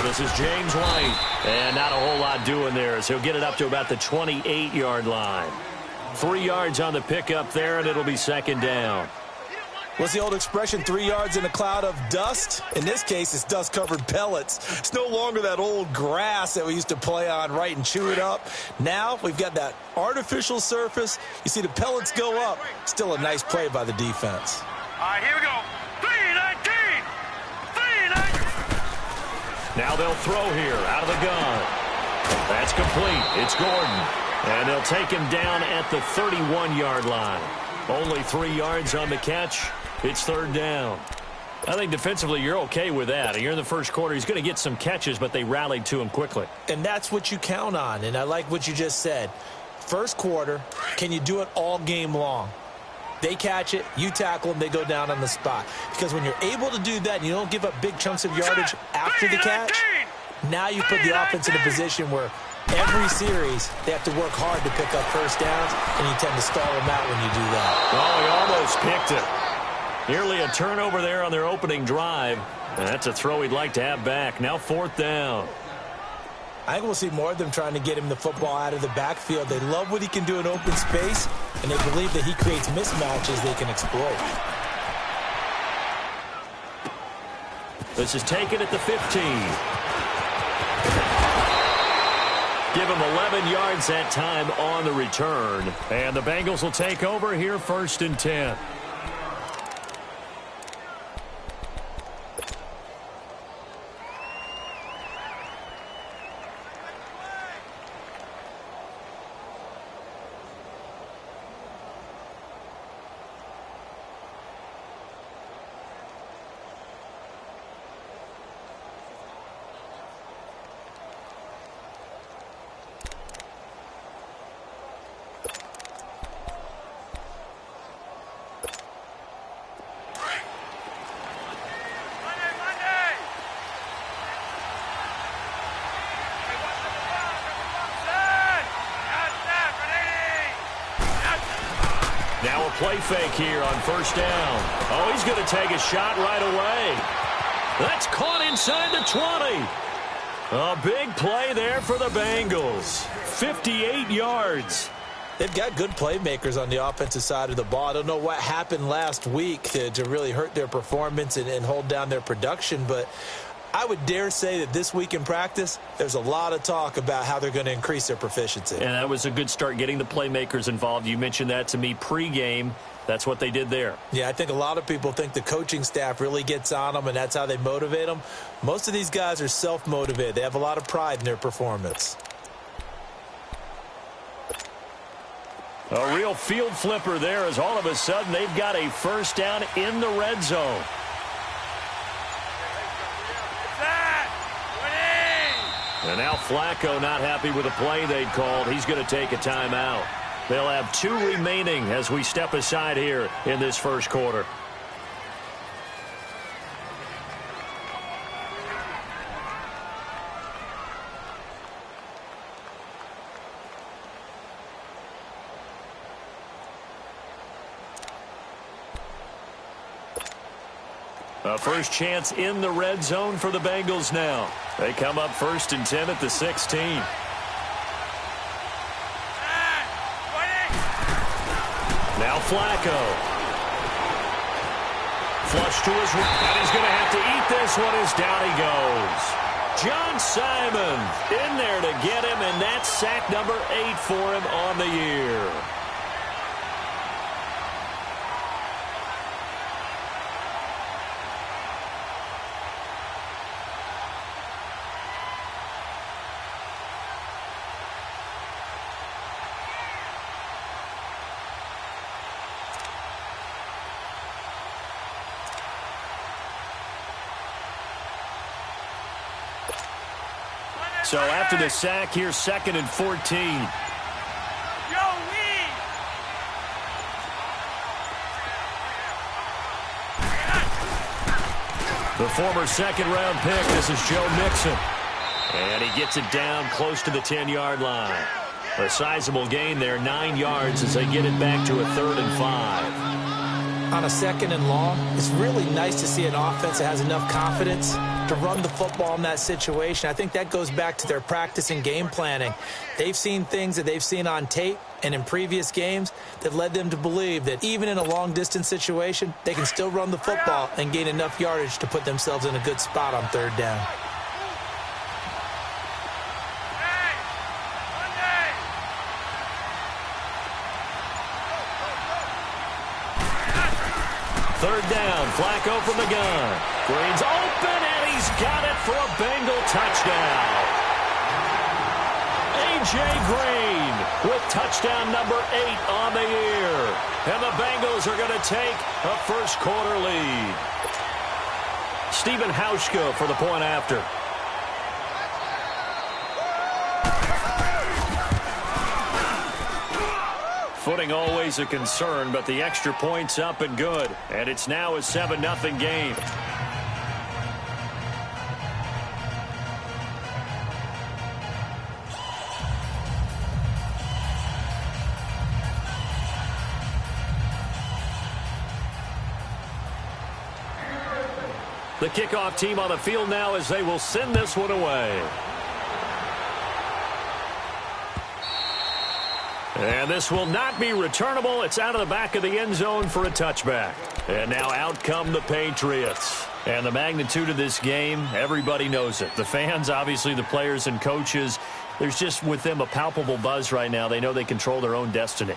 This is James White. And not a whole lot doing there as he'll get it up to about the 28-yard line. 3 yards on the pickup there, and it'll be second down. What's the old expression, 3 yards in a cloud of dust? In this case, it's dust-covered pellets. It's no longer that old grass that we used to play on, right, and chew it up. Now we've got that artificial surface. You see the pellets go up. Still a nice play by the defense. All right, here we go. 3-19! 3-19! Now they'll throw here out of the gun. That's complete. It's Gordon. And they'll take him down at the 31-yard line. Only 3 yards on the catch. It's third down. I think defensively you're okay with that. Here in the first quarter, he's going to get some catches, but they rallied to him quickly. And that's what you count on, and I like what you just said. First quarter, can you do it all game long? They catch it, you tackle them, they go down on the spot. Because when you're able to do that and you don't give up big chunks of yardage after the catch, now you put the offense in a position where every series they have to work hard to pick up first downs, and you tend to stall them out when you do that. Oh, he almost picked it. Nearly a turnover there on their opening drive. And that's a throw he'd like to have back. Now fourth down. I think we'll see more of them trying to get him the football out of the backfield. They love what he can do in open space, and they believe that he creates mismatches they can exploit. This is taken at the 15. Give him 11 yards that time on the return. And the Bengals will take over here first and 10. Now a play fake here on first down. Oh, he's going to take a shot right away. That's caught inside the 20. A big play there for the Bengals. 58 yards. They've got good playmakers on the offensive side of the ball. I don't know what happened last week to really hurt their performance and hold down their production, but I would dare say that this week in practice, there's a lot of talk about how they're going to increase their proficiency. And that was a good start, getting the playmakers involved. You mentioned that to me pregame. That's what they did there. Yeah, I think a lot of people think the coaching staff really gets on them, and that's how they motivate them. Most of these guys are self-motivated. They have a lot of pride in their performance. A real field flipper there as all of a sudden they've got a first down in the red zone. And now Flacco not happy with the play they'd called. He's going to take a timeout. They'll have 2 remaining as we step aside here in this first quarter. A first chance in the red zone for the Bengals now. They come up first and 10 at the 16. Now Flacco. Flush to his right. And he's going to have to eat this one as down he goes. John Simon in there to get him, and that's sack number 8 for him on the year. So after the sack, here's 2nd and 14. The former second-round pick, this is Joe Mixon. And he gets it down close to the 10-yard line. A sizable gain there, 9 yards as they get it back to a 3rd and 5. on a 2nd and long, it's really nice to see an offense that has enough confidence to run the football in that situation. I think that goes back to their practice and game planning. They've seen things that they've seen on tape and in previous games that led them to believe that even in a long-distance situation, they can still run the football and gain enough yardage to put themselves in a good spot on 3rd down. Third down, Flacco from the gun. Green's open, and he's got it for a Bengal touchdown. A.J. Green with touchdown number 8 on the year. And the Bengals are going to take a first-quarter lead. Stephen Hauschka for the point after. Footing always a concern, but the extra point's up and good. And it's now a 7-0 game. The kickoff team on the field now as they will send this one away. And this will not be returnable. It's out of the back of the end zone for a touchback. And now out come the Patriots. And the magnitude of this game, everybody knows it. The fans, obviously the players and coaches, there's just with them a palpable buzz right now. They know they control their own destiny.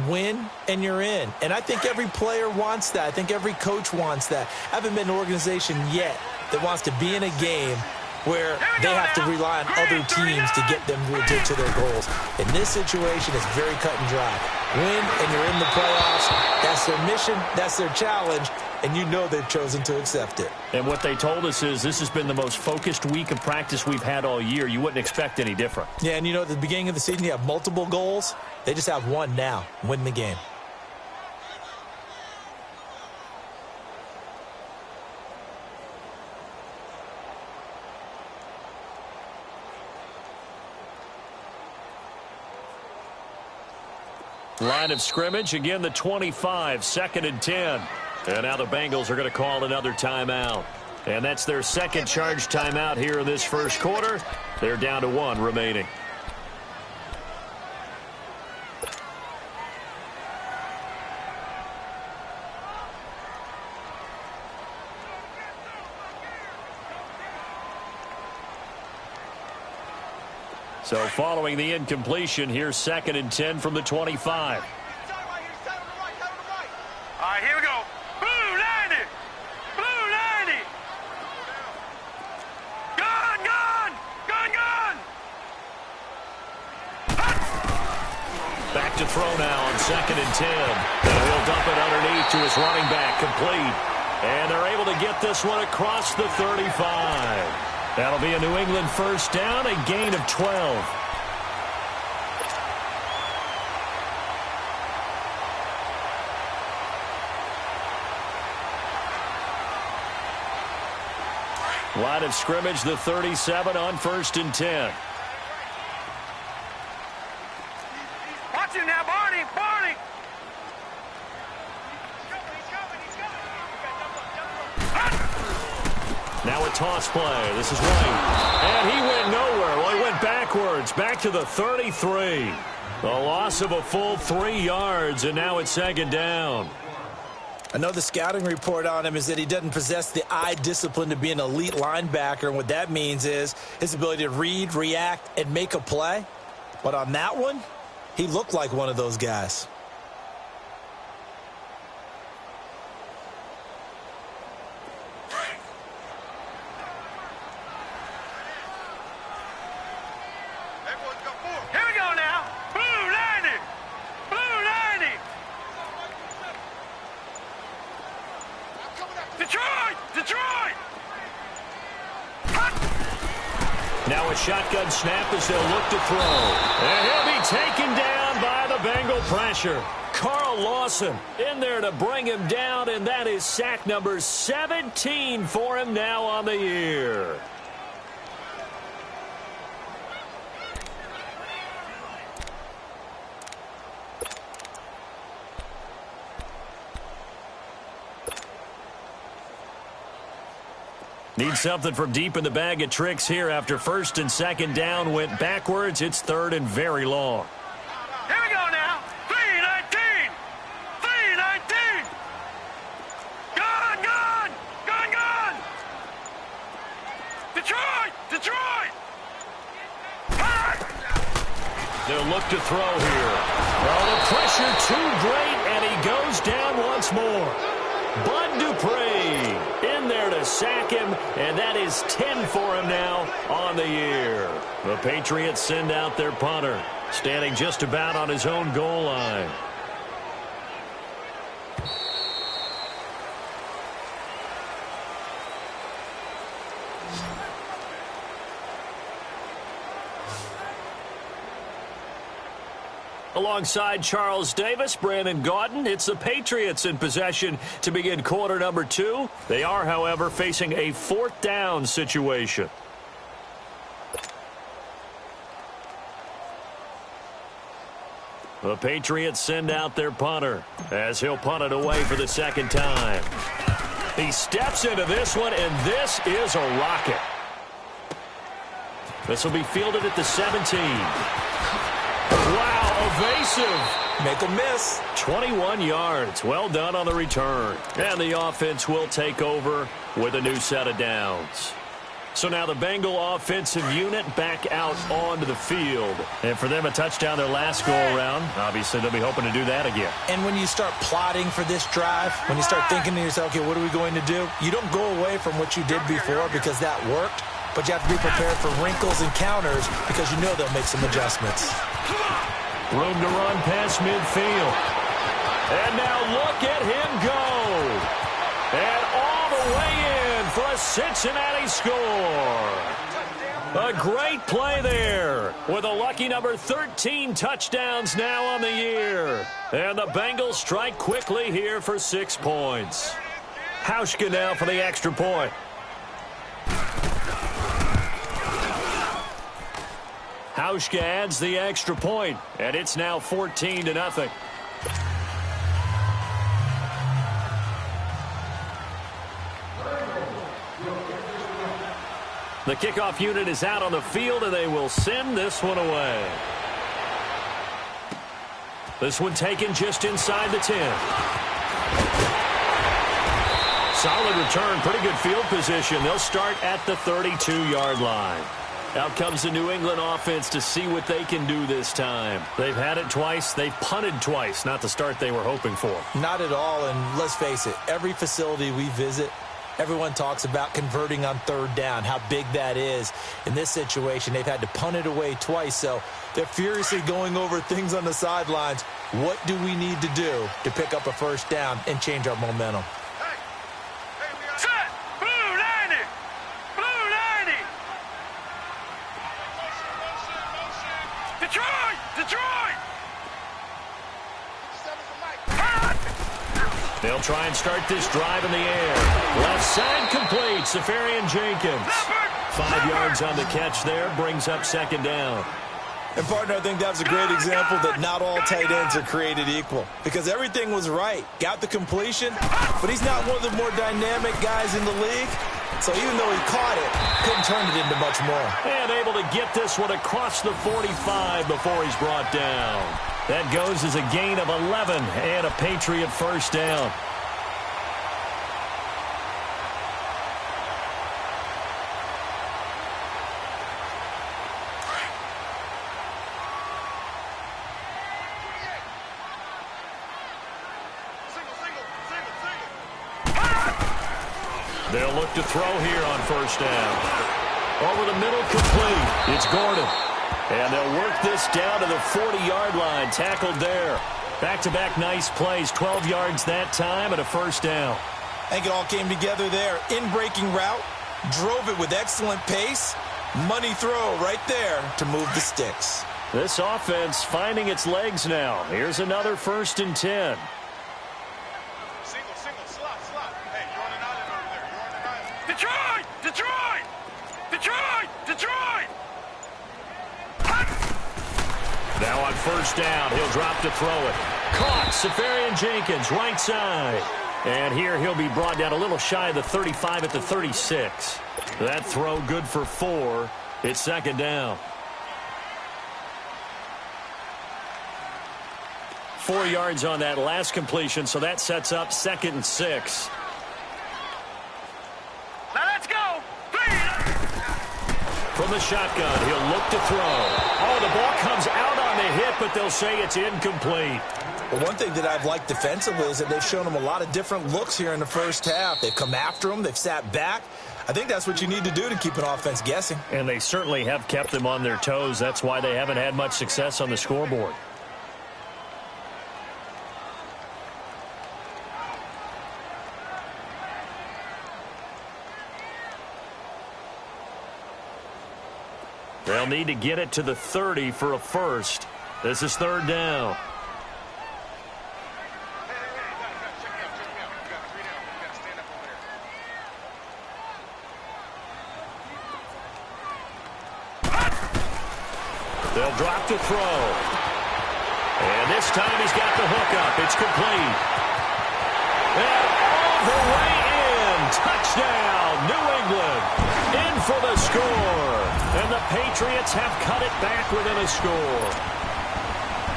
Win, and you're in. And I think every player wants that. I think every coach wants that. I haven't been an organization yet that wants to be in a game where they have to rely on other teams to get them to their goals. In this situation, it's very cut and dry. Win, and you're in the playoffs. That's their mission. That's their challenge. And you know they've chosen to accept it. And what they told us is this has been the most focused week of practice we've had all year. You wouldn't expect any different. Yeah, and you know, at the beginning of the season, you have multiple goals. They just have one now. Win the game. Line of scrimmage, again the 25, 2nd and 10. And now the Bengals are going to call another timeout. And that's their second charge timeout here in this first quarter. They're down to 1 remaining. So following the incompletion, here's 2nd and 10 from the 25. All right, here we go. Blue 90. Blue 90. Gun, gun. Gun, gun. Back to throw now on 2nd and 10. And he'll dump it underneath to his running back, complete. And they're able to get this one across the 35. That'll be a New England first down, a gain of 12. Line of scrimmage, the 37 on 1st and 10. Watch him now, Barney. Barney. Now a toss play. This is White. And he went nowhere. Well, he went backwards. Back to the 33. A loss of a full 3 yards, and now it's 2nd down. I know the scouting report on him is that he doesn't possess the eye discipline to be an elite linebacker. And what that means is his ability to read, react, and make a play. But on that one, he looked like one of those guys. Here we go now. Blue 90. Blue 90. Detroit. Detroit. Now a shotgun snap as they'll look to throw. And he'll be taken down by the Bengal pressure. Carl Lawson in there to bring him down, and that is sack number 17 for him now on the year. Need something from deep in the bag of tricks here after first and second down went backwards. It's third and very long. Here we go now. 3-19. 3-19. Gone, gone. Gone, gone. Detroit. Detroit. They'll look to throw here. Oh, the pressure too great, and he goes down once more. Bud Dupree in there to sack him, and that is 10 for him now on the year. The Patriots send out their punter, standing just about on his own goal line. Alongside Charles Davis, Brandon Gaudin, it's the Patriots in possession to begin quarter number 2. They are, however, facing a fourth down situation. The Patriots send out their punter as he'll punt it away for the second time. He steps into this one, and this is a rocket. This will be fielded at the 17. Wow. Evasive. Make a miss. 21 yards. Well done on the return. And the offense will take over with a new set of downs. So now the Bengal offensive unit back out onto the field. And for them, a touchdown their last go-around. Obviously, they'll be hoping to do that again. And when you start plotting for this drive, when you start thinking to yourself, okay, what are we going to do? You don't go away from what you did before because that worked. But you have to be prepared for wrinkles and counters because you know they'll make some adjustments. Room to run past midfield. And now look at him go. And all the way in for a Cincinnati score. A great play there with a lucky number 13 touchdowns now on the year. And the Bengals strike quickly here for 6 points. Hauschka now for the extra point. Hauschka adds the extra point, and it's now 14-0. The kickoff unit is out on the field, and they will send this one away. This one taken just inside the 10. Solid return, pretty good field position. They'll start at the 32-yard line. Out comes the New England offense to see what they can do this time. They've had it twice. They've punted twice. Not the start they were hoping for. Not at all, and let's face it, every facility we visit, everyone talks about converting on third down, how big that is. In this situation, they've had to punt it away twice, so they're furiously going over things on the sidelines. What do we need to do to pick up a first down and change our momentum? They'll try and start this drive in the air. Left side complete. Safarian Jenkins. 5 yards on the catch there. Brings up second down. And, partner, I think that's a great example that not all tight ends are created equal. Because everything was right. Got the completion, but he's not one of the more dynamic guys in the league. So even though he caught it, couldn't turn it into much more. And able to get this one across the 45 before he's brought down. That goes as a gain of 11 and a Patriot first down. They'll look to throw here on first down. Over the middle, complete. It's Gordon. And they'll work this down to the 40-yard line. Tackled there. Back-to-back nice plays. 12 yards that time and a first down. I think it all came together there. In-breaking route. Drove it with excellent pace. Money throw right there to move the sticks. This offense finding its legs now. Here's another 1st and 10. Detroit! Detroit! Detroit! Detroit! Now on first down, he'll drop to throw it. Caught, Safarian Jenkins, right side. And here he'll be brought down a little shy of the 35 at the 36. That throw good for 4. It's second down. 4 yards on that last completion, so that sets up 2nd and 6. Now let's go. 3. From the shotgun, he'll look to throw. Oh, the ball comes out on the hit, but they'll say it's incomplete. Well, one thing that I've liked defensively is that they've shown him a lot of different looks here in the first half. They've come after him. They've sat back. I think that's what you need to do to keep an offense guessing. And they certainly have kept them on their toes. That's why they haven't had much success on the scoreboard. They'll need to get it to the 30 for a first. This is 3rd down. They'll drop to throw. And this time he's got the hook up. It's complete. And all the way in. Touchdown, New England. In for the score. And the Patriots have cut it back within a score.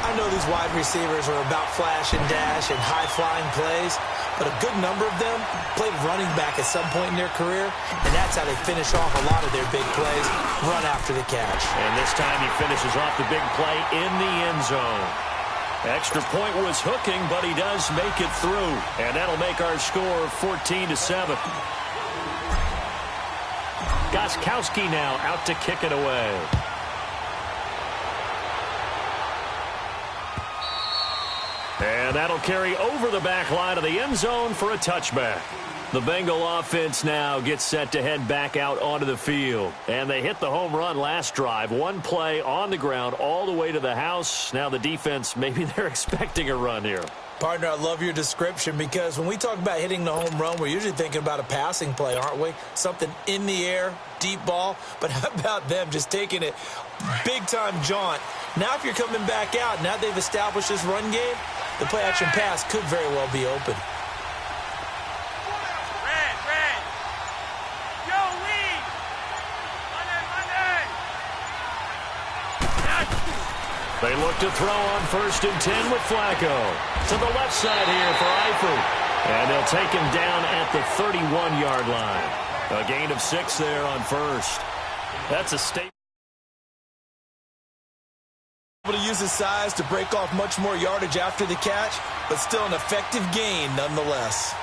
I know these wide receivers are about flash and dash and high-flying plays, but a good number of them played running back at some point in their career, and that's how they finish off a lot of their big plays, run after the catch. And this time he finishes off the big play in the end zone. Extra point was hooking, but he does make it through, and that'll make our score 14-7. Gostkowski now out to kick it away. And that'll carry over the back line of the end zone for a touchback. The Bengal offense now gets set to head back out onto the field. And they hit the home run last drive. One play on the ground all the way to the house. Now the defense, maybe they're expecting a run here. Partner, I love your description because when we talk about hitting the home run, we're usually thinking about a passing play, aren't we? Something in the air, deep ball. But how about them just taking it big-time jaunt? Now if you're coming back out, now they've established this run game, the play-action pass could very well be open. Red. Yo, lead. Money. They look to throw on 1st and 10 with Flacco. To the left side here for Eifert. And they'll take him down at the 31-yard line. A gain of 6 there on 1st. That's a statement. Able to use his size to break off much more yardage after the catch, but still an effective gain nonetheless.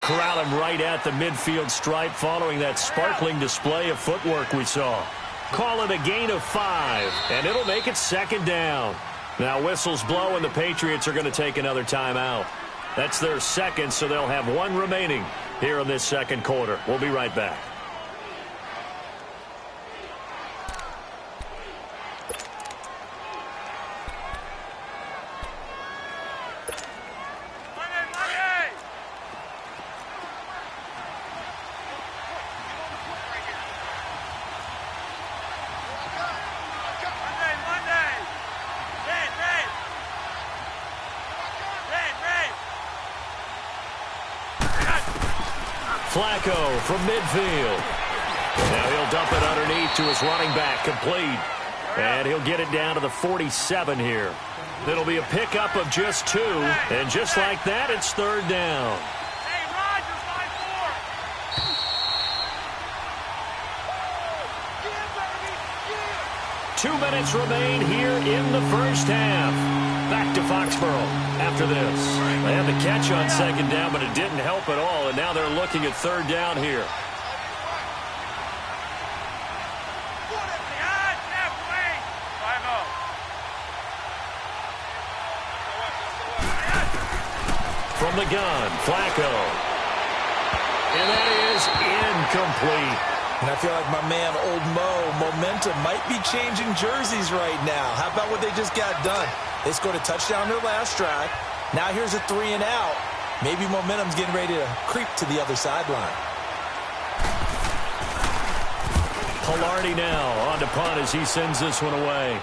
Corral him right at the midfield stripe following that sparkling display of footwork we saw. Call it a gain of 5, and it'll make it 2nd down. Now whistles blow, and the Patriots are going to take another timeout. That's their 2nd, so they'll have 1 remaining here in this 2nd quarter. We'll be right back. Flacco from midfield. Now he'll dump it underneath to his running back, complete. And he'll get it down to the 47 here. It'll be a pickup of just 2, and just like that, it's third down. Hey, Rodgers, 2 minutes remain here in the first half. Back to Foxborough after this. They had the catch on second down, but it didn't help at all, and now they're looking at third down here. From the gun, Flacco. And that is incomplete. And I feel like my man, Old Mo, momentum might be changing jerseys right now. How about what they just got done? They scored a touchdown their last drive. Now here's a 3 and out. Maybe momentum's getting ready to creep to the other sideline. Pilardi now on to punt as he sends this one away.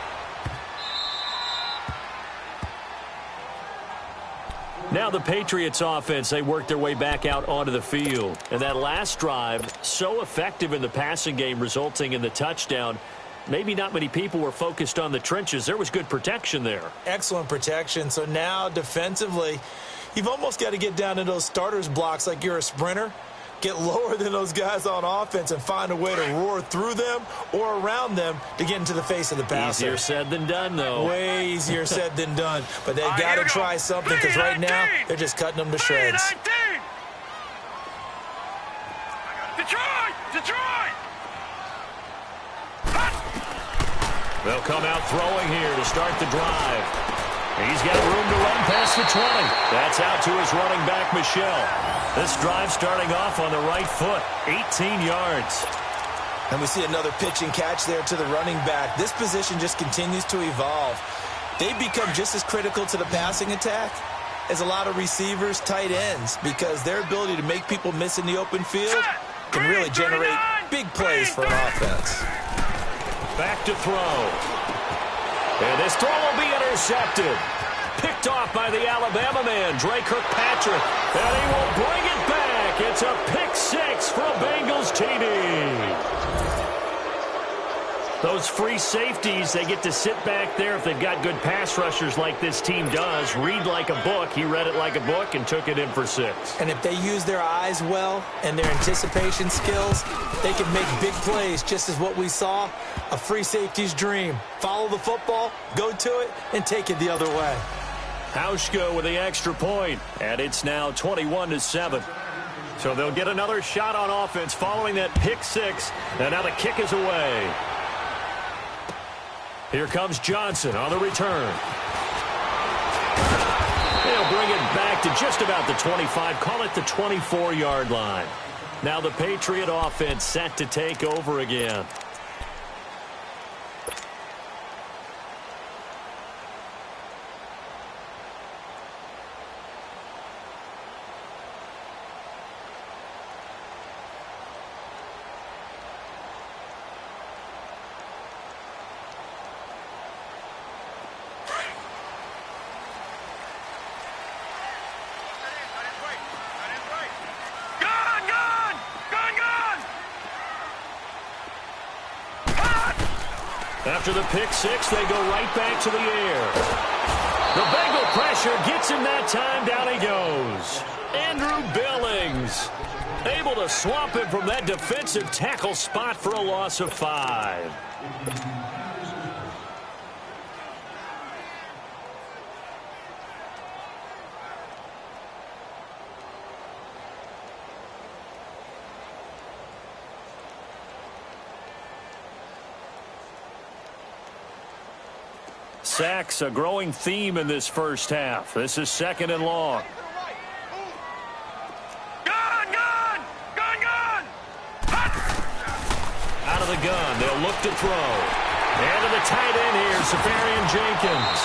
Now the Patriots offense, they work their way back out onto the field. And that last drive, so effective in the passing game, resulting in the touchdown. Maybe not many people were focused on the trenches. There was good protection there. Excellent protection. So now defensively, you've almost got to get down to those starters blocks like you're a sprinter. Get lower than those guys on offense and find a way to roar through them or around them to get into the face of the passer. Easier said than done, though. Way easier said than done. But they've got to try something because right now they're just cutting them to shreds. Detroit! They'll come out throwing here to start the drive. He's got room to run past the 20. That's out to his running back, Michelle. This drive starting off on the right foot, 18 yards. And we see another pitch and catch there to the running back. This position just continues to evolve. They become just as critical to the passing attack as a lot of receivers, tight ends, because their ability to make people miss in the open field can really generate big plays for an offense. Back to throw. And this throw will be intercepted. Picked off by the Alabama man, Dre Kirkpatrick. And he will bring it back. It's a pick 6 for a Bengals TD. Those free safeties, they get to sit back there if they've got good pass rushers like this team does. Read like a book. He read it like a book and took it in for 6. And if they use their eyes well and their anticipation skills, they can make big plays, just as what we saw, a free safety's dream. Follow the football, go to it, and take it the other way. Hauschka with the extra point, and it's now 21-7. So they'll get another shot on offense following that pick 6, and now the kick is away. Here comes Johnson on the return. They'll bring it back to just about the 25, call it the 24-yard line. Now the Patriot offense set to take over again. After the pick 6, they go right back to the air. The Bengal pressure gets him that time. Down he goes. Andrew Billings able to swamp him from that defensive tackle spot for a loss of 5. Sacks, a growing theme in this first half. This is 2nd and long. Gun! Out of the gun, they'll look to throw. And to the tight end here, Safarian Jenkins.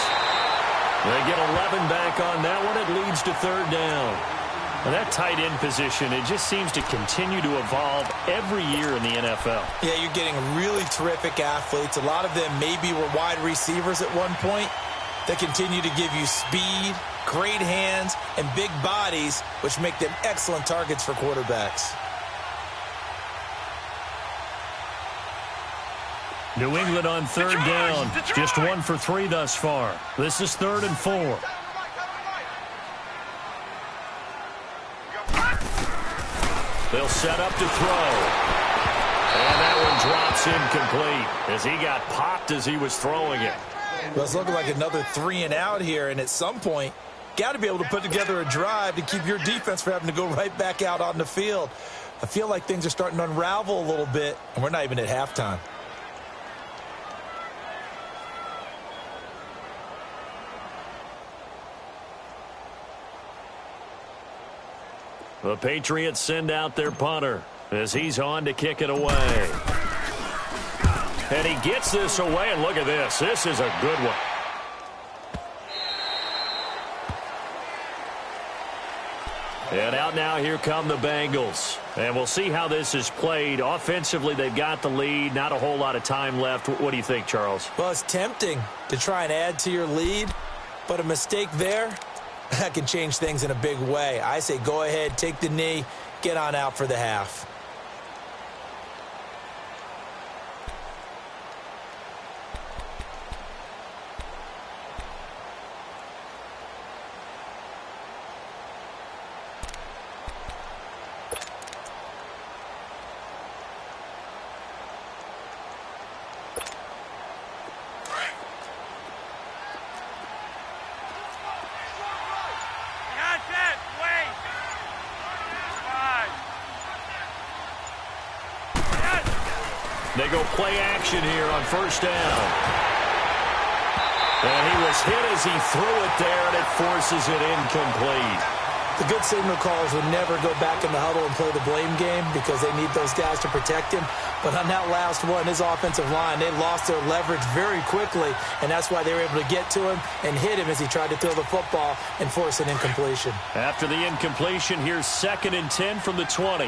They get 11 back on that one. It leads to 3rd down. And that tight end position, it just seems to continue to evolve every year in the NFL. Yeah, you're getting really terrific athletes. A lot of them maybe were wide receivers at one point. They continue to give you speed, great hands, and big bodies, which make them excellent targets for quarterbacks. New England on third down. Just 1 for 3 thus far. This is 3rd and 4. They'll set up to throw. And that one drops incomplete as he got popped as he was throwing it. Well, it's looking like another 3 and out here, and at some point, got to be able to put together a drive to keep your defense from having to go right back out on the field. I feel like things are starting to unravel a little bit, and we're not even at halftime. The Patriots send out their punter as he's on to kick it away. And he gets this away, and look at this. This is a good one. And out now, here come the Bengals. And we'll see how this is played. Offensively, they've got the lead. Not a whole lot of time left. What do you think, Charles? Well, it's tempting to try and add to your lead, but a mistake there, that can change things in a big way. I say go ahead, take the knee, get on out for the half. They go play action here on first down. And he was hit as he threw it there, and it forces it incomplete. The good signal callers would never go back in the huddle and play the blame game because they need those guys to protect him. But on that last one, his offensive line, they lost their leverage very quickly, and that's why they were able to get to him and hit him as he tried to throw the football and force an incompletion. After the incompletion, here's 2nd and 10 from the 20.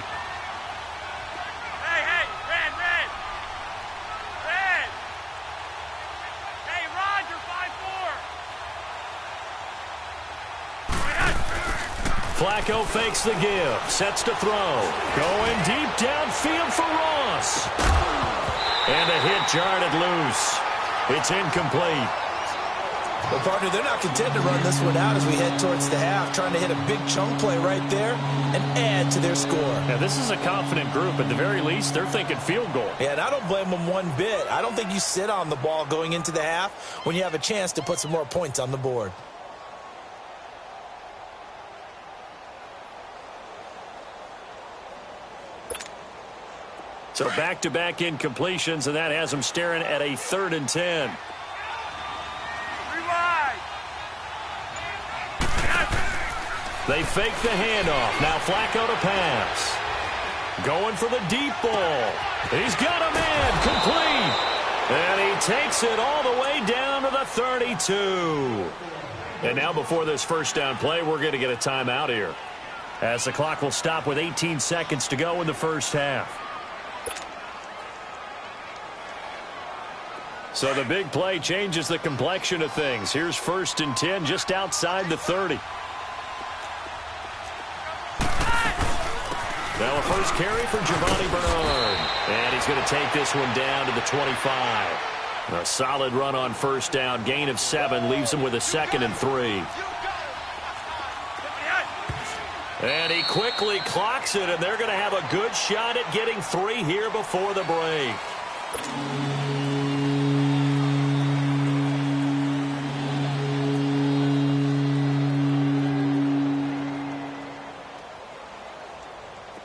Flacco fakes the give, sets to throw. Going deep downfield for Ross. And a hit jarred loose. It's incomplete. Well, partner, they're not content to run this one out as we head towards the half, trying to hit a big chunk play right there and add to their score. Now, this is a confident group. At the very least, they're thinking field goal. Yeah, and I don't blame them one bit. I don't think you sit on the ball going into the half when you have a chance to put some more points on the board. So back-to-back incompletions, and that has them staring at a 3rd and 10. They fake the handoff. Now Flacco to pass. Going for the deep ball. He's got a man complete. And he takes it all the way down to the 32. And now before this first down play, we're going to get a timeout here, as the clock will stop with 18 seconds to go in the first half. So the big play changes the complexion of things. Here's 1st and 10 just outside the 30. Now a first carry for Giovanni Bernard. And he's going to take this one down to the 25. A solid run on first down. Gain of 7 leaves him with a 2nd and 3. And he quickly clocks it, and they're going to have a good shot at getting 3 here before the break.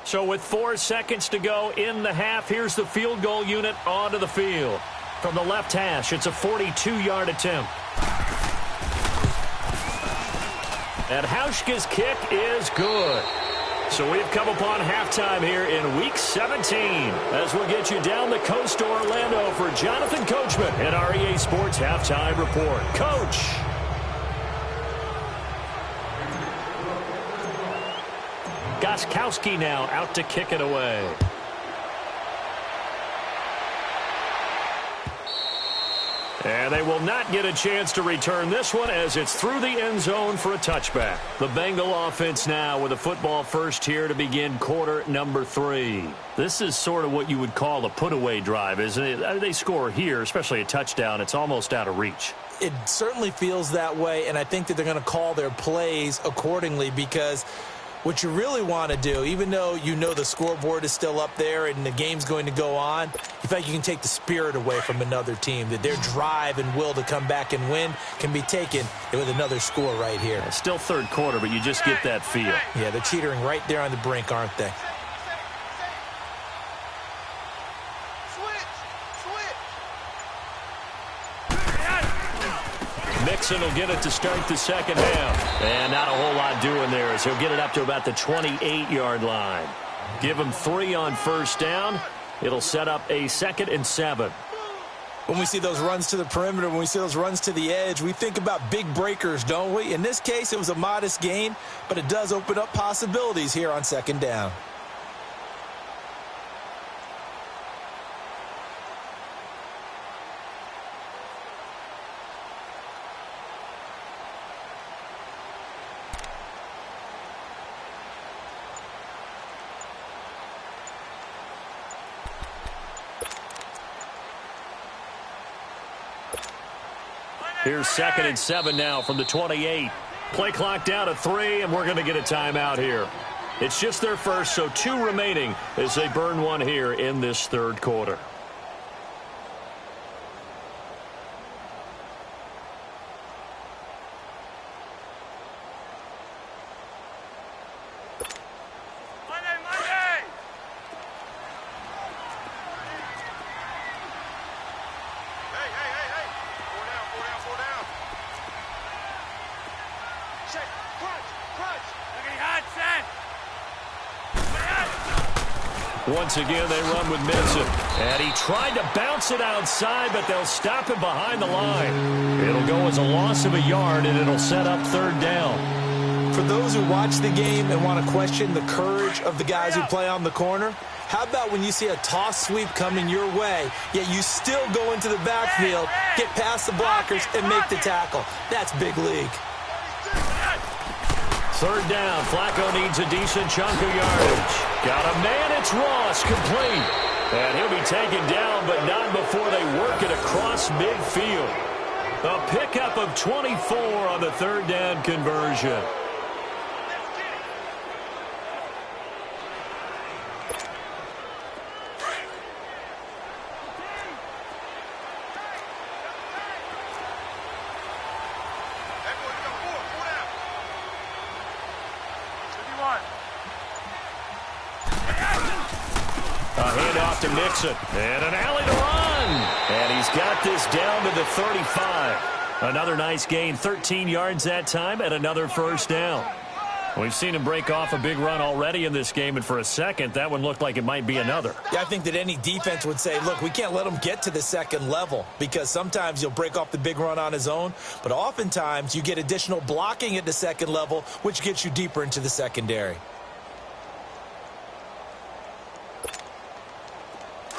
So with 4 seconds to go in the half, here's the field goal unit onto the field. From the left hash, it's a 42-yard attempt. And Hauschka's kick is good. So we've come upon halftime here in Week 17. As we'll get you down the coast to Orlando for Jonathan Coachman at our EA Sports Halftime Report. Coach. Gostkowski now out to kick it away. And they will not get a chance to return this one as it's through the end zone for a touchback. The Bengal offense now with a football first here to begin quarter number 3. This is sort of what you would call a put-away drive, isn't it? They score here, especially a touchdown. It's almost out of reach. It certainly feels that way, and I think that they're going to call their plays accordingly because what you really want to do, even though you know the scoreboard is still up there and the game's going to go on, you feel like you can take the spirit away from another team, that their drive and will to come back and win can be taken with another score right here. Yeah, still third quarter, but you just get that feel. Yeah, they're teetering right there on the brink, aren't they? Mixon will get it to start the second half. And not a whole lot doing there as he'll get it up to about the 28-yard line. Give him 3 on first down. It'll set up a 2nd and 7. When we see those runs to the perimeter, when we see those runs to the edge, we think about big breakers, don't we? In this case, it was a modest gain, but it does open up possibilities here on second down. Here's 2nd and 7 now from the 28. Play clock down to 3, and we're going to get a timeout here. It's just their first, so 2 remaining as they burn one here in this third quarter. Once again, they run with Mixon. And he tried to bounce it outside, but they'll stop him behind the line. It'll go as a loss of a yard, and it'll set up third down. For those who watch the game and want to question the courage of the guys who play on the corner, how about when you see a toss sweep coming your way, yet you still go into the backfield, get past the blockers, and make the tackle? That's big league. Third down. Flacco needs a decent chunk of yardage. Got a man. It's Ross, complete. And he'll be taken down, but not before they work it across midfield. A pickup of 24 on the third down conversion. To Mixon, and an alley to run, and he's got this down to the 35. Another nice gain, 13 yards that time, and another first down. We've seen him break off a big run already in this game, and for a second, that one looked like it might be another. Yeah, I think that any defense would say, look, we can't let him get to the second level, because sometimes he'll break off the big run on his own, but oftentimes you get additional blocking at the second level, which gets you deeper into the secondary.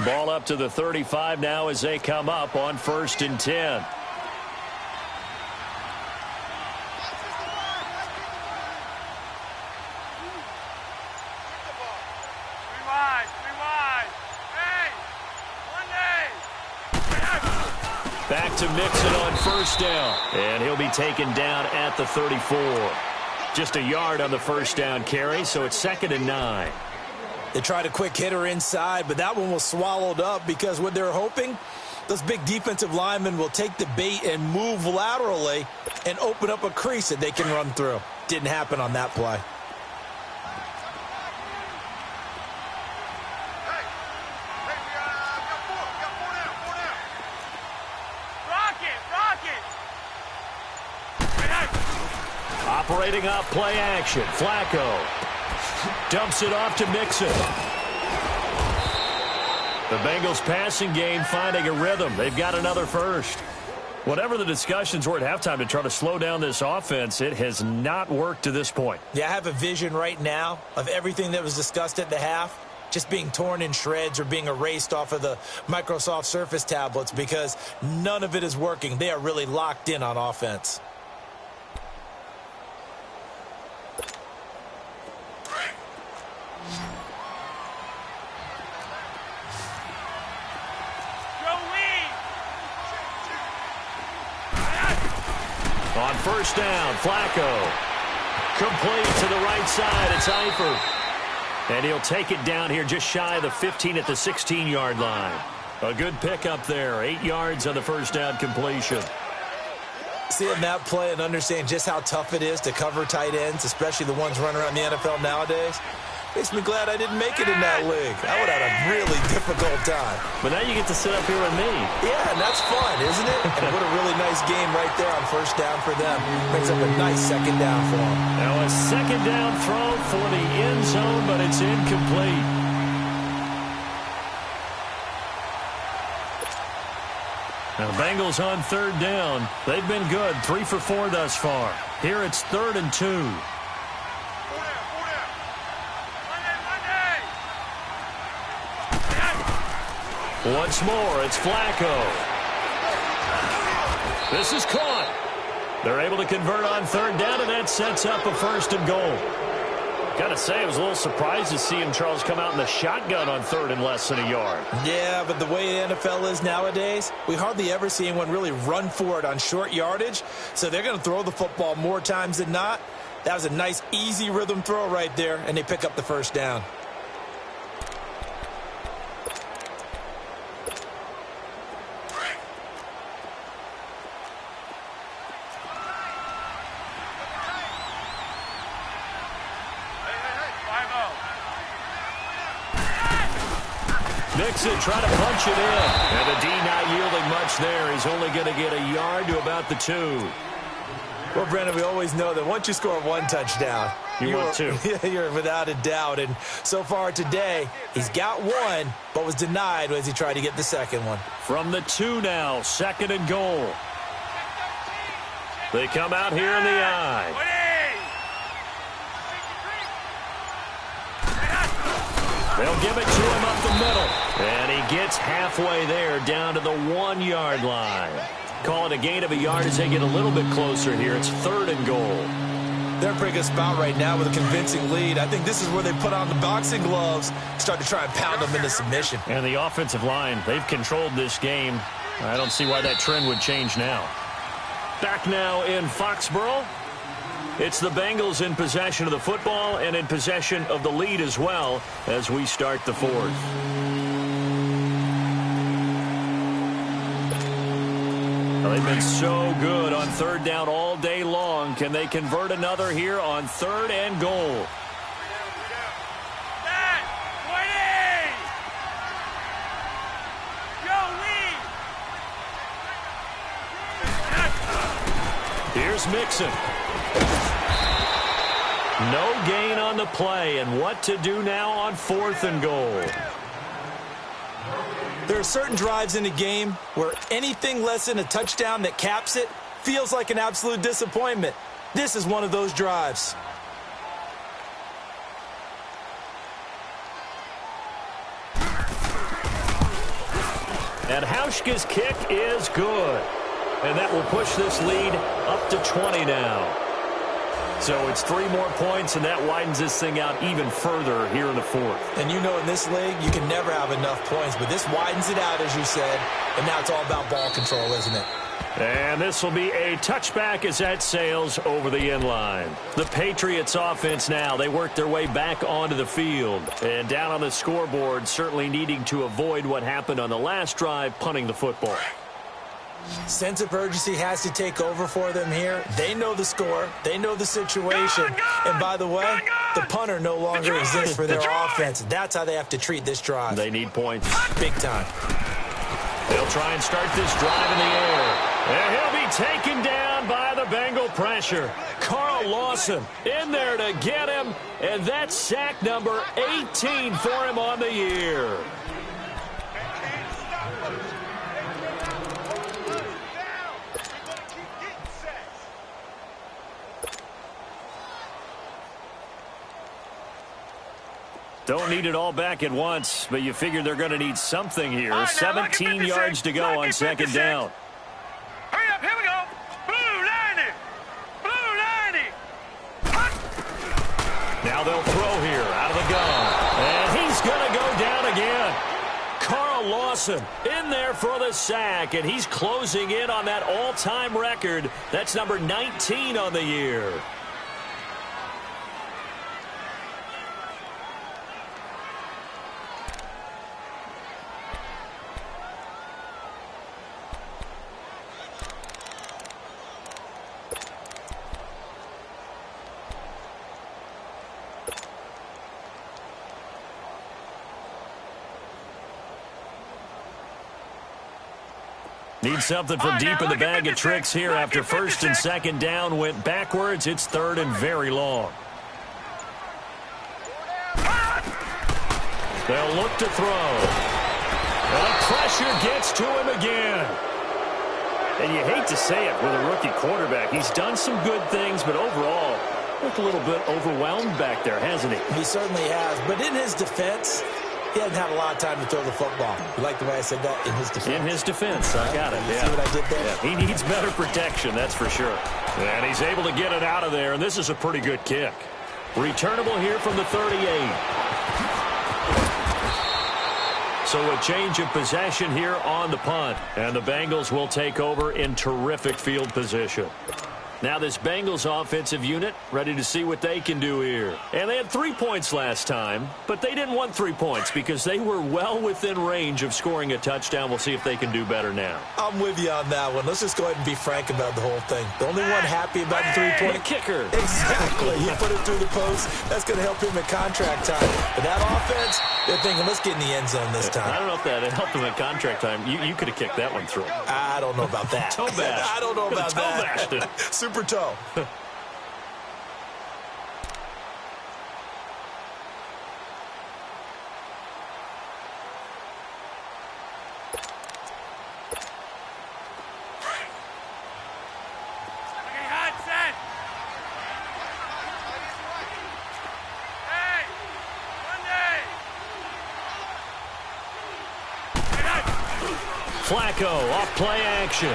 Ball up to the 35 now as they come up on 1st and 10. Back to Mixon on first down, and he'll be taken down at the 34. Just a yard on the first down carry, so it's 2nd and 9. They tried a quick hitter inside, but that one was swallowed up because what they're hoping, those big defensive linemen will take the bait and move laterally and open up a crease that they can run through. Didn't happen on that play. Operating up play action. Flacco dumps it off to Mixon. The Bengals passing game finding a rhythm. They've got another first. Whatever the discussions were at halftime to try to slow down this offense, it has not worked to this point. Yeah, I have a vision right now of everything that was discussed at the half. just being torn in shreds or being erased off of the Microsoft Surface tablets because none of it is working. They are really locked in on offense. On first down, Flacco. Complete to the right side. It's Eifert. And he'll take it down here just shy of the 15 at the 16-yard line. A good pickup there. 8 yards on the first down completion. Seeing that play and understanding just how tough it is to cover tight ends, especially the ones running around the NFL nowadays, makes me glad I didn't make it in that league. I would have had a really difficult time. But now you get to sit up here with me. Yeah, and that's fun, isn't it? And what a really nice game right there on first down for them. Brings up a nice second down for them. Now a second down throw for the end zone, but it's incomplete. Now Bengals on third down. They've been good, 3 for 4 thus far. Here it's 3rd and 2. Once more, it's Flacco. This is caught. They're able to convert on third down, and that sets up a 1st and goal. Got to say, I was a little surprised to see him, Charles, come out in the shotgun on 3rd and less than a yard. Yeah, but the way the NFL is nowadays, we hardly ever see anyone really run for it on short yardage, so they're going to throw the football more times than not. That was a nice, easy rhythm throw right there, and they pick up the 1st down. Nixon trying to punch it in. And the D not yielding much there. He's only going to get a yard to about the 2. Well, Brandon, we always know that once you score 1 touchdown, you're 2. You're without a doubt. And so far today, he's got 1, but was denied as he tried to get the 2nd one. From the 2 now, 2nd and goal. They come out here in the eye. They'll give it to him up the middle. And he gets halfway there down to the 1-yard line. Call it a gain of a yard as they get a little bit closer here. It's 3rd and goal. They're in a pretty good spot right now with a convincing lead. I think this is where they put on the boxing gloves, start to try and pound them into submission. And the offensive line, they've controlled this game. I don't see why that trend would change now. Back now in Foxborough. It's the Bengals in possession of the football and in possession of the lead as well as we start the 4th. Well, they've been so good on 3rd down all day long. Can they convert another here on 3rd and goal? Here's Mixon. No gain on the play, and what to do now on 4th and goal. There are certain drives in a game where anything less than a touchdown that caps it feels like an absolute disappointment. This is one of those drives. And Hauschka's kick is good. And that will push this lead up to 20 now. So it's 3 more points, and that widens this thing out even further here in the 4th. And you know in this league, you can never have enough points, but this widens it out, as you said, and now it's all about ball control, isn't it? And this will be a touchback as that sails over the end line. The Patriots offense now, they work their way back onto the field. And down on the scoreboard, certainly needing to avoid what happened on the last drive, punting the football. Sense of urgency has to take over for them here. They know the score. They know the situation. And by the way, the punter no longer exists for their offense. That's how they have to treat this drive. They need points. Big time. They'll try and start this drive in the air. And he'll be taken down by the Bengal pressure. Carl Lawson in there to get him. And that's sack number 18 for him on the year. Don't need it all back at once, but you figure they're going to need something here. All right, now, 17 yards to go on second down. Hurry up, here we go. Blue 90. Blue 90. Hut. Now they'll throw here out of the gun. And he's going to go down again. Carl Lawson in there for the sack, and he's closing in on that all-time record. That's number 19 on the year. Need something from deep in the bag of tricks here after first and second down went backwards. It's third and very long. They'll look to throw. And the pressure gets to him again. And you hate to say it with a rookie quarterback. He's done some good things, but overall, looked a little bit overwhelmed back there, hasn't he? He certainly has. But in his defense, he hasn't had a lot of time to throw the football. You like the way I said that? In his defense. In his defense. I got it. You see what I did there? Yeah, he needs better protection, that's for sure. And he's able to get it out of there, and this is a pretty good kick. Returnable here from the 38. So a change of possession here on the punt. And the Bengals will take over in terrific field position. Now this Bengals offensive unit ready to see what they can do here. And they had 3 points last time, but they didn't want 3 points because they were well within range of scoring a touchdown. We'll see if they can do better now. I'm with you on that one. Let's just go ahead and be frank about the whole thing. The only one happy about the three-point kicker. Exactly. He put it through the post. That's going to help him at contract time. But that offense, they're thinking, let's get in the end zone this time. I don't know if that helped him at contract time. You could have kicked that one through. I don't know about that. Toe bash. I don't know about that. Toe bashed. Super toe. Flacco off play action.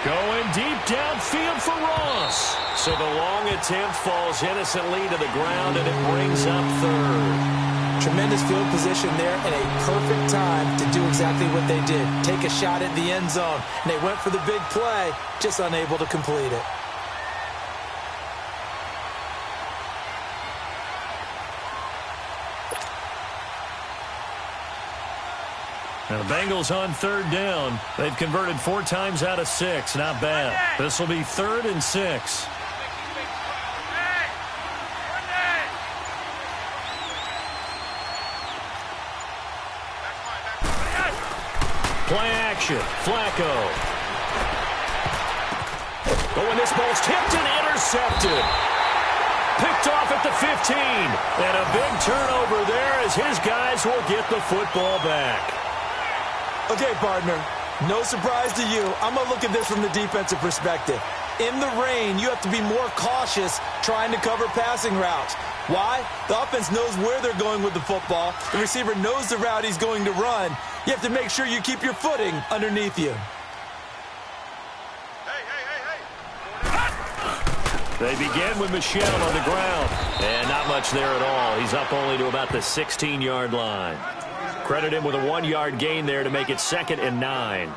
Going deep downfield for Ross. So the long attempt falls innocently to the ground, and it brings up third. Tremendous field position there and a perfect time to do exactly what they did. Take a shot at the end zone. And they went for the big play, just unable to complete it. Now the Bengals on third down. They've converted 4 times out of 6. Not bad. This will be 3rd and 6. Play action. Flacco. Going, this ball's tipped and intercepted. Picked off at the 15. And a big turnover there as his guys will get the football back. Okay, partner, no surprise to you. I'm going to look at this from the defensive perspective. In the rain, you have to be more cautious trying to cover passing routes. Why? The offense knows where they're going with the football. The receiver knows the route he's going to run. You have to make sure you keep your footing underneath you. They begin with Michel on the ground. And not much there at all. He's up only to about the 16-yard line. Credit him with a 1-yard gain there to make it 2nd and 9.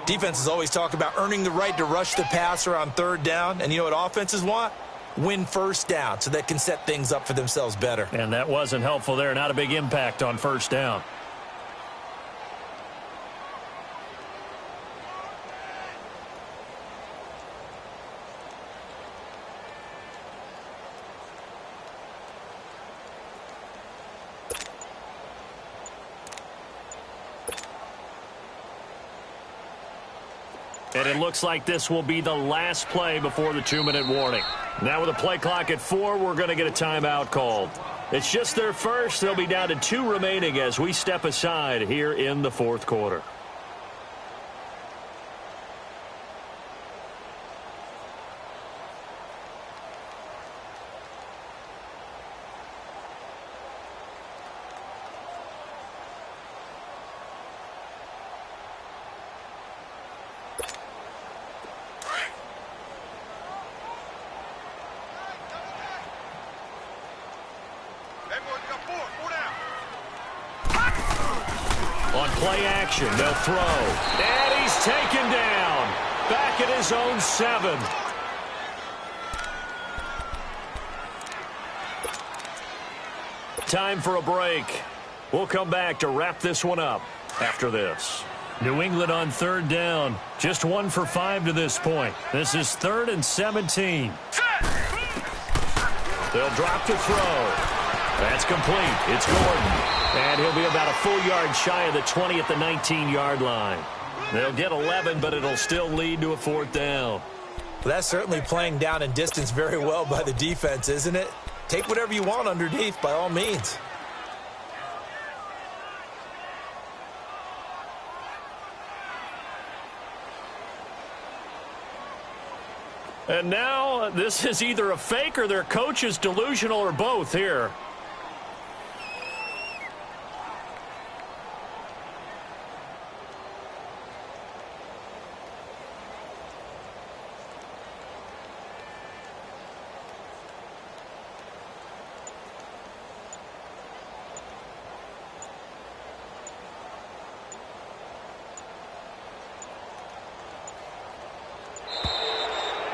Defenses always talk about earning the right to rush the passer on third down. And you know what offenses want? Win first down so they can set things up for themselves better. And that wasn't helpful there. Not a big impact on first down. And it looks like this will be the last play before the 2-minute warning. Now with a play clock at 4, we're going to get a timeout called. It's just their first. They'll be down to 2 remaining as we step aside here in the 4th quarter. On play action, they'll throw. And he's taken down. Back at his own 7. Time for a break. We'll come back to wrap this one up after this. New England on 3rd down. Just 1 for 5 to this point. This is 3rd and 17. They'll drop to throw. That's complete. It's Gordon. And he'll be about a full yard shy of the 20 at the 19-yard line. They'll get 11, but it'll still lead to a 4th down. Well, that's certainly playing down and distance very well by the defense, isn't it? Take whatever you want underneath, by all means. And now this is either a fake or their coach is delusional or both here.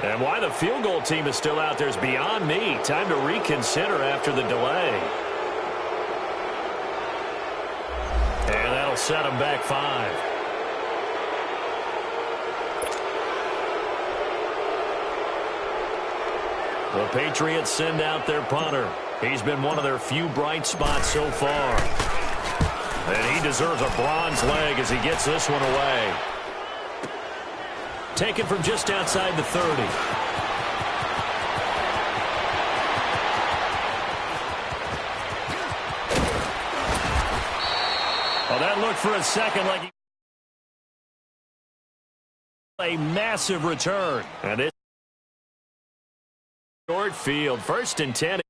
And why the field goal team is still out there is beyond me. Time to reconsider after the delay. And that'll set them back 5. The Patriots send out their punter. He's been one of their few bright spots so far. And he deserves a bronze leg as he gets this one away. Taken from just outside the 30. Oh, that looked for a second like a massive return. And it's short field. 1st and 10.